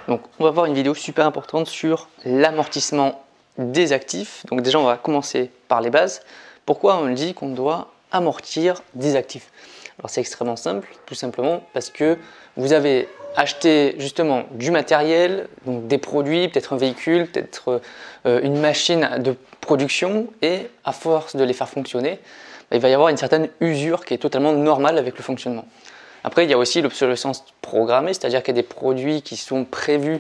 Donc on va voir une vidéo super importante sur l'amortissement des actifs. Donc déjà on va commencer par les bases. Pourquoi on dit qu'on doit amortir des actifs? Alors c'est extrêmement simple, tout simplement parce que vous avez acheté justement du matériel, donc des produits, peut-être un véhicule, peut-être une machine de production, et à force de les faire fonctionner, il va y avoir une certaine usure qui est totalement normale avec le fonctionnement. Après, il y a aussi l'obsolescence programmée, c'est-à-dire qu'il y a des produits qui sont prévus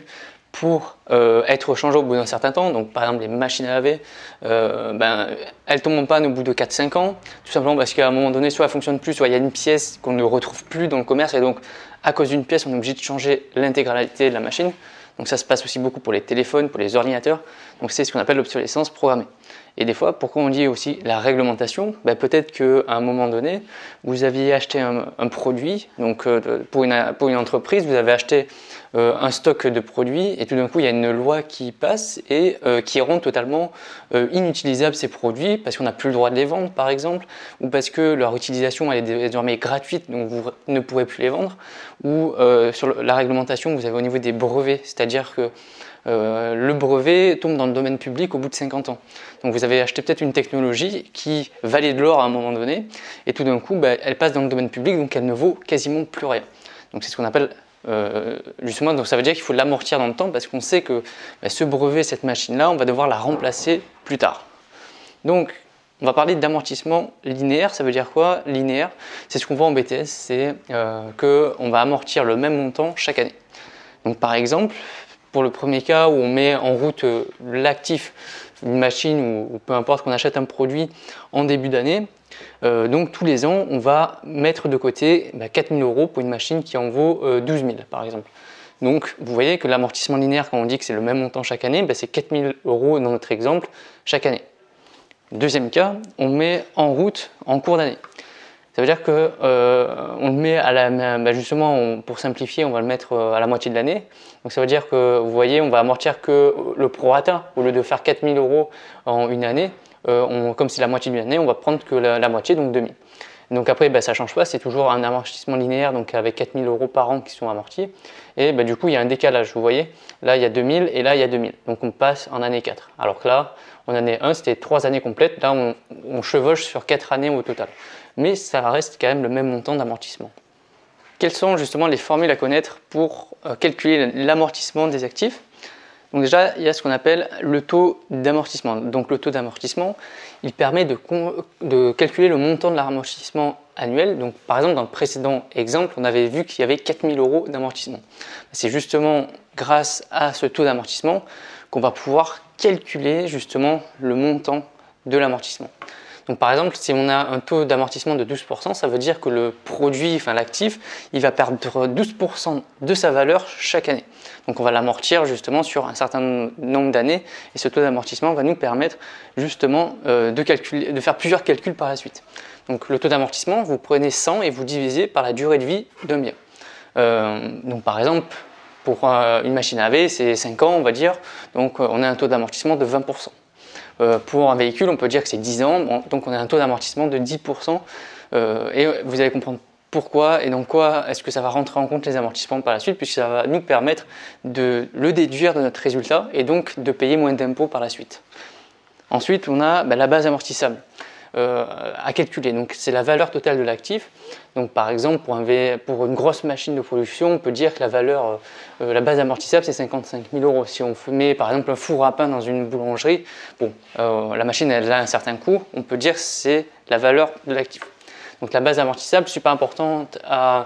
pour être changés au bout d'un certain temps. Donc par exemple les machines à laver, elles tombent en panne au bout de 4-5 ans, tout simplement parce qu'à un moment donné, soit elles ne fonctionnent plus, soit il y a une pièce qu'on ne retrouve plus dans le commerce, et donc à cause d'une pièce, on est obligé de changer l'intégralité de la machine. Donc ça se passe aussi beaucoup pour les téléphones, pour les ordinateurs. Donc c'est ce qu'on appelle l'obsolescence programmée. Et des fois, pourquoi on dit aussi la réglementation? Peut-être qu'à un moment donné, vous aviez acheté un produit, donc pour une entreprise, vous avez acheté un stock de produits, et tout d'un coup il y a une loi qui passe et qui rend totalement inutilisables ces produits parce qu'on n'a plus le droit de les vendre par exemple, ou parce que leur utilisation elle est désormais gratuite, donc vous ne pourrez plus les vendre, ou sur la réglementation vous avez au niveau des brevets, c'est-à-dire que le brevet tombe dans le domaine public au bout de 50 ans. Donc vous avez acheté peut-être une technologie qui valait de l'or à un moment donné, et tout d'un coup elle passe dans le domaine public, donc elle ne vaut quasiment plus rien. Donc c'est ce qu'on appelle justement, donc ça veut dire qu'il faut l'amortir dans le temps, parce qu'on sait que ce brevet, cette machine-là, on va devoir la remplacer plus tard. Donc on va parler d'amortissement linéaire. Ça veut dire quoi? Linéaire, c'est ce qu'on voit en BTS, c'est qu'on va amortir le même montant chaque année. Donc par exemple, pour le premier cas où on met en route l'actif, une machine ou peu importe, qu'on achète un produit en début d'année, donc tous les ans on va mettre de côté 4 000 € pour une machine qui en vaut 12 000 par exemple. Donc vous voyez que l'amortissement linéaire, quand on dit que c'est le même montant chaque année, c'est 4 000 € dans notre exemple chaque année. Deuxième cas, on met en route en cours d'année. Ça veut dire que on le met à la, justement, pour simplifier, on va le mettre à la moitié de l'année. Donc ça veut dire que vous voyez, on va amortir que le prorata. Au lieu de faire 4 000 € en une année, comme c'est la moitié d'une année, on va prendre que la moitié, donc 2 000. Donc après, ça ne change pas, c'est toujours un amortissement linéaire, donc avec 4 000 € par an qui sont amortis. Et du coup, il y a un décalage, vous voyez. Là, il y a 2 000 et là, il y a 2 000. Donc on passe en année 4. Alors que là, en année 1, c'était 3 années complètes. Là, on chevauche sur 4 années au total. Mais ça reste quand même le même montant d'amortissement. Quelles sont justement les formules à connaître pour calculer l'amortissement des actifs? Donc déjà, il y a ce qu'on appelle le taux d'amortissement. Donc le taux d'amortissement, il permet de calculer le montant de l'amortissement annuel. Donc par exemple, dans le précédent exemple, on avait vu qu'il y avait 4 000 € d'amortissement. C'est justement grâce à ce taux d'amortissement qu'on va pouvoir calculer justement le montant de l'amortissement. Donc par exemple, si on a un taux d'amortissement de 12%, ça veut dire que le produit, enfin l'actif, il va perdre 12% de sa valeur chaque année. Donc on va l'amortir justement sur un certain nombre d'années, et ce taux d'amortissement va nous permettre justement de faire plusieurs calculs par la suite. Donc le taux d'amortissement, vous prenez 100 et vous divisez par la durée de vie d'un bien. Donc par exemple, pour une machine à laver, c'est 5 ans on va dire, donc on a un taux d'amortissement de 20%. Pour un véhicule, on peut dire que c'est 10 ans, donc on a un taux d'amortissement de 10%, et vous allez comprendre pourquoi et dans quoi est-ce que ça va rentrer en compte les amortissements par la suite, puisque ça va nous permettre de le déduire de notre résultat et donc de payer moins d'impôts par la suite. Ensuite, on a la base amortissable à calculer, donc c'est la valeur totale de l'actif. Donc par exemple, pour une grosse machine de production, on peut dire que la base amortissable c'est 55 000 €. Si on met par exemple un four à pain dans une boulangerie, la machine elle a un certain coût, on peut dire que c'est la valeur de l'actif. Donc la base amortissable, super importante à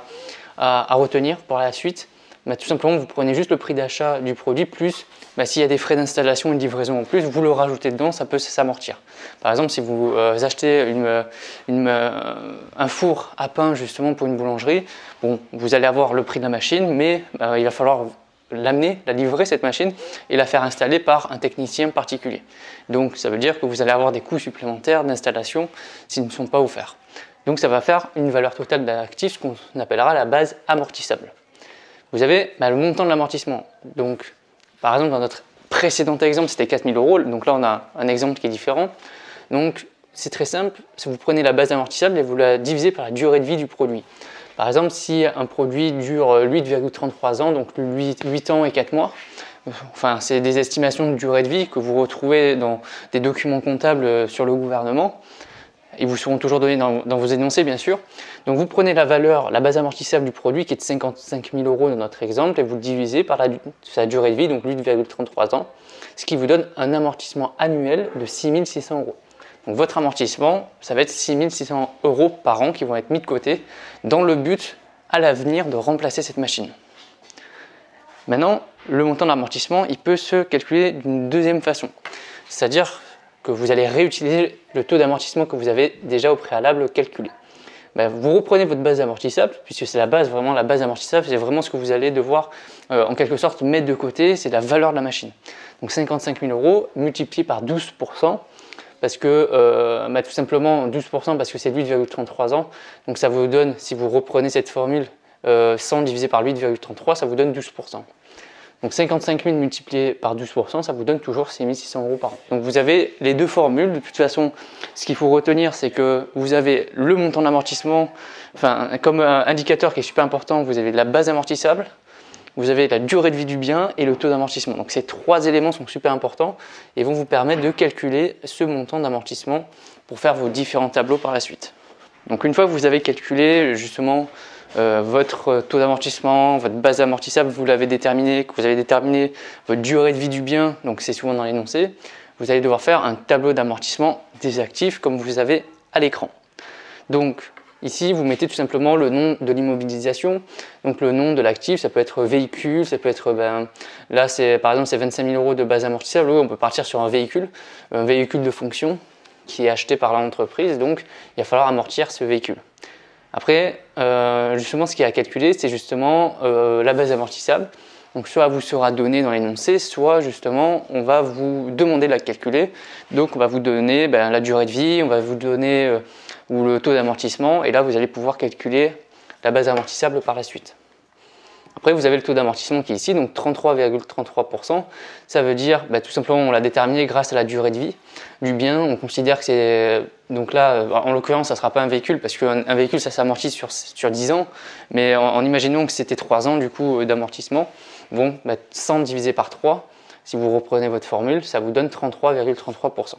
retenir pour la suite. Tout simplement, vous prenez juste le prix d'achat du produit, plus s'il y a des frais d'installation et de livraison en plus, vous le rajoutez dedans, ça peut s'amortir. Par exemple, si vous achetez un four à pain justement pour une boulangerie, vous allez avoir le prix de la machine, mais il va falloir la livrer cette machine et la faire installer par un technicien particulier. Donc ça veut dire que vous allez avoir des coûts supplémentaires d'installation s'ils ne sont pas offerts. Donc ça va faire une valeur totale d'actif, ce qu'on appellera la base amortissable. Vous avez le montant de l'amortissement. Donc, par exemple, dans notre précédent exemple, c'était 4 000 €. Donc là, on a un exemple qui est différent. Donc, c'est très simple. Si vous prenez la base amortissable et vous la divisez par la durée de vie du produit. Par exemple, si un produit dure 8,33 ans, donc 8 ans et 4 mois, enfin, c'est des estimations de durée de vie que vous retrouvez dans des documents comptables sur le gouvernement. Ils vous seront toujours donnés dans vos énoncés, bien sûr. Donc vous prenez la valeur, la base amortissable du produit qui est de 55 000 € dans notre exemple et vous le divisez par sa durée de vie, donc 8,33 ans, ce qui vous donne un amortissement annuel de 6 600 €. Donc votre amortissement, ça va être 6 600 € par an qui vont être mis de côté dans le but à l'avenir de remplacer cette machine. Maintenant, le montant d'amortissement, il peut se calculer d'une deuxième façon, c'est-à-dire que vous allez réutiliser le taux d'amortissement que vous avez déjà au préalable calculé. Vous reprenez votre base amortissable, puisque c'est la base, vraiment la base amortissable, c'est vraiment ce que vous allez devoir en quelque sorte mettre de côté, c'est la valeur de la machine. Donc 55 000 € multiplié par 12%, parce que tout simplement 12% parce que c'est 8,33 ans, donc ça vous donne, si vous reprenez cette formule 100 divisé par 8,33, ça vous donne 12%. Donc 55 000 multiplié par 12%, ça vous donne toujours 6 600 € par an. Donc vous avez les deux formules. De toute façon, ce qu'il faut retenir, c'est que vous avez le montant d'amortissement, enfin, comme indicateur qui est super important, vous avez la base amortissable, vous avez la durée de vie du bien et le taux d'amortissement. Donc ces trois éléments sont super importants et vont vous permettre de calculer ce montant d'amortissement pour faire vos différents tableaux par la suite. Donc une fois que vous avez calculé justement votre taux d'amortissement, votre base amortissable, vous l'avez déterminé, que vous avez déterminé votre durée de vie du bien, donc c'est souvent dans l'énoncé, vous allez devoir faire un tableau d'amortissement des actifs comme vous avez à l'écran. Donc ici, vous mettez tout simplement le nom de l'immobilisation, donc le nom de l'actif, ça peut être véhicule, ça peut être, là par exemple c'est 25 000 € de base amortissable, on peut partir sur un véhicule de fonction qui est acheté par l'entreprise, donc il va falloir amortir ce véhicule. Après, justement, ce qui est à calculer, c'est justement la base amortissable. Donc, soit elle vous sera donnée dans l'énoncé, soit justement, on va vous demander de la calculer. Donc, on va vous donner la durée de vie, on va vous donner ou le taux d'amortissement, et là, vous allez pouvoir calculer la base amortissable par la suite. Après, vous avez le taux d'amortissement qui est ici, donc 33,33%. Ça veut dire, tout simplement, on l'a déterminé grâce à la durée de vie du bien. On considère que c'est... Donc là, en l'occurrence, ça ne sera pas un véhicule, parce qu'un véhicule, ça s'amortit sur 10 ans. Mais en imaginant que c'était 3 ans, du coup, d'amortissement, 100 divisé par 3, si vous reprenez votre formule, ça vous donne 33,33%.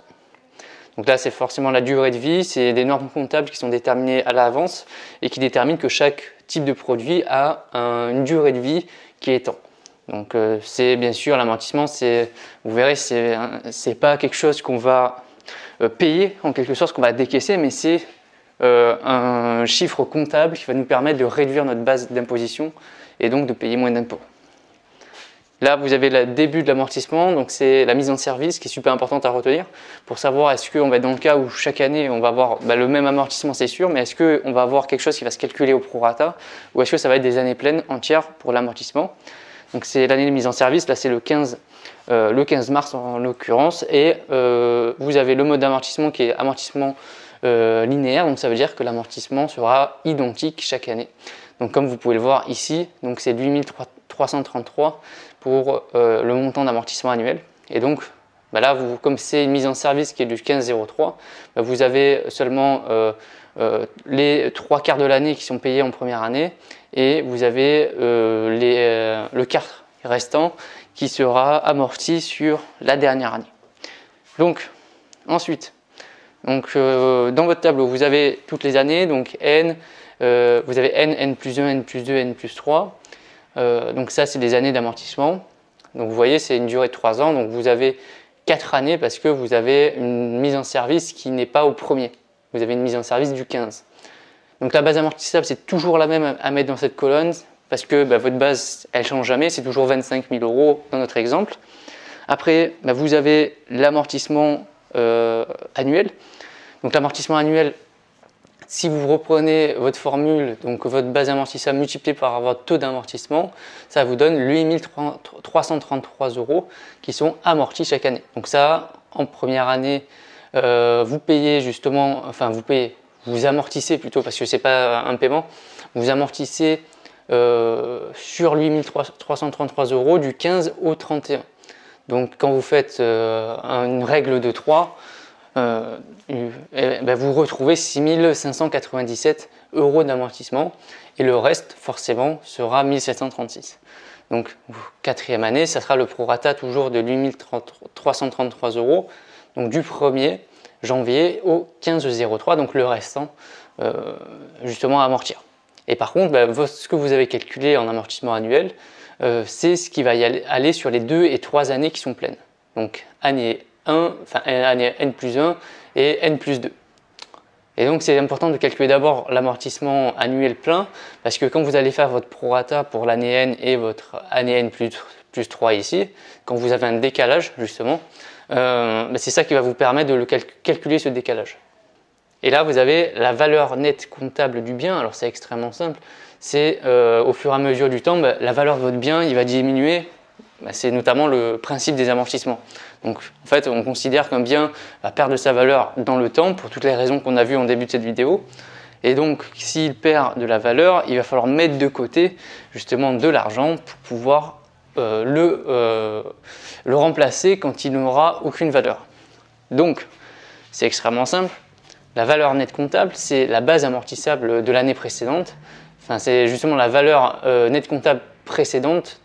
Donc là, c'est forcément la durée de vie, c'est des normes comptables qui sont déterminées à l'avance et qui déterminent que chaque type de produit a une durée de vie qui est temps. Donc c'est bien sûr l'amortissement, vous verrez, c'est pas quelque chose qu'on va payer en quelque sorte, qu'on va décaisser, mais c'est un chiffre comptable qui va nous permettre de réduire notre base d'imposition et donc de payer moins d'impôts. Là, vous avez le début de l'amortissement, donc c'est la mise en service qui est super importante à retenir pour savoir est-ce qu'on va être dans le cas où chaque année on va avoir le même amortissement, c'est sûr, mais est-ce qu'on va avoir quelque chose qui va se calculer au prorata ou est-ce que ça va être des années pleines entières pour l'amortissement. Donc c'est l'année de mise en service, là c'est le 15 mars en l'occurrence, et vous avez le mode d'amortissement qui est amortissement linéaire, donc ça veut dire que l'amortissement sera identique chaque année. Donc comme vous pouvez le voir ici, donc c'est 8333 pour le montant d'amortissement annuel. Et donc là, comme c'est une mise en service qui est du 15,03, vous avez seulement les 3/4 de l'année qui sont payés en première année et vous avez le quart restant qui sera amorti sur la dernière année. Donc ensuite, dans votre tableau, vous avez toutes les années, donc N, vous avez N, N plus 1, N plus 2, N plus 3. Donc ça, c'est des années d'amortissement. Donc vous voyez, c'est une durée de 3 ans. Donc vous avez 4 années parce que vous avez une mise en service qui n'est pas au premier. Vous avez une mise en service du 15. Donc la base amortissable, c'est toujours la même à mettre dans cette colonne parce que votre base, elle ne change jamais. C'est toujours 25 000 € dans notre exemple. Après, vous avez l'amortissement annuel. Donc l'amortissement annuel, si vous reprenez votre formule, donc votre base amortissable multipliée par votre taux d'amortissement, ça vous donne 8 333 € qui sont amortis chaque année. Donc ça, en première année, vous payez justement, vous amortissez plutôt, parce que ce n'est pas un paiement, vous amortissez sur 8 333 € du 15 au 31. Donc quand vous faites une règle de 3, vous retrouvez 6 597 € d'amortissement et le reste forcément sera 1736. Donc quatrième année, ça sera le prorata toujours de 8 333 €, donc du 1er janvier au 15/03, donc le restant justement à amortir. Et par contre, ce que vous avez calculé en amortissement annuel, c'est ce qui va y aller sur les 2 et 3 années qui sont pleines. Donc année 1, enfin année N+1 et N+2. Et donc c'est important de calculer d'abord l'amortissement annuel plein, parce que quand vous allez faire votre prorata pour l'année N et votre année N+3 ici, quand vous avez un décalage justement, c'est ça qui va vous permettre de calculer ce décalage. Et là vous avez la valeur nette comptable du bien. Alors c'est extrêmement simple, c'est au fur et à mesure du temps, la valeur de votre bien il va diminuer. C'est notamment le principe des amortissements. Donc en fait on considère qu'un bien va perdre sa valeur dans le temps pour toutes les raisons qu'on a vues en début de cette vidéo. Et donc s'il perd de la valeur, il va falloir mettre de côté justement de l'argent pour pouvoir le remplacer quand il n'aura aucune valeur. Donc c'est extrêmement simple. La valeur nette comptable, c'est la base amortissable de l'année précédente. Enfin, c'est justement la valeur nette comptable précédente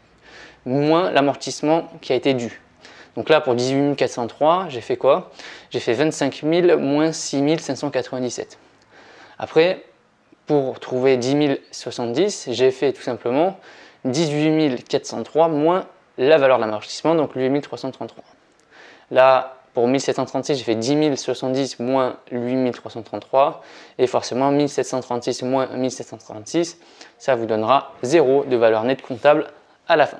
moins l'amortissement qui a été dû. Donc là, pour 18 403, j'ai fait quoi? J'ai fait 25 000 moins 6 597. Après, pour trouver 10 070, j'ai fait tout simplement 18 403 moins la valeur de l'amortissement, donc 8 333. Là, pour 1736, j'ai fait 10 070 moins 8 333. Et forcément, 1736 moins 1736, ça vous donnera 0 de valeur nette comptable à la fin.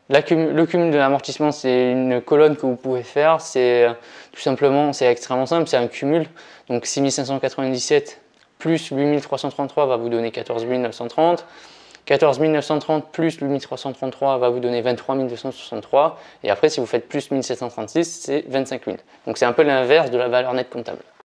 Le cumul de l'amortissement, c'est une colonne que vous pouvez faire. C'est tout simplement, c'est extrêmement simple, c'est un cumul. Donc 6 597 plus 8 333 va vous donner 14 930. 14 930 plus 8 333 va vous donner 23 263. Et après, si vous faites plus 1736, c'est 25 000. Donc c'est un peu l'inverse de la valeur nette comptable.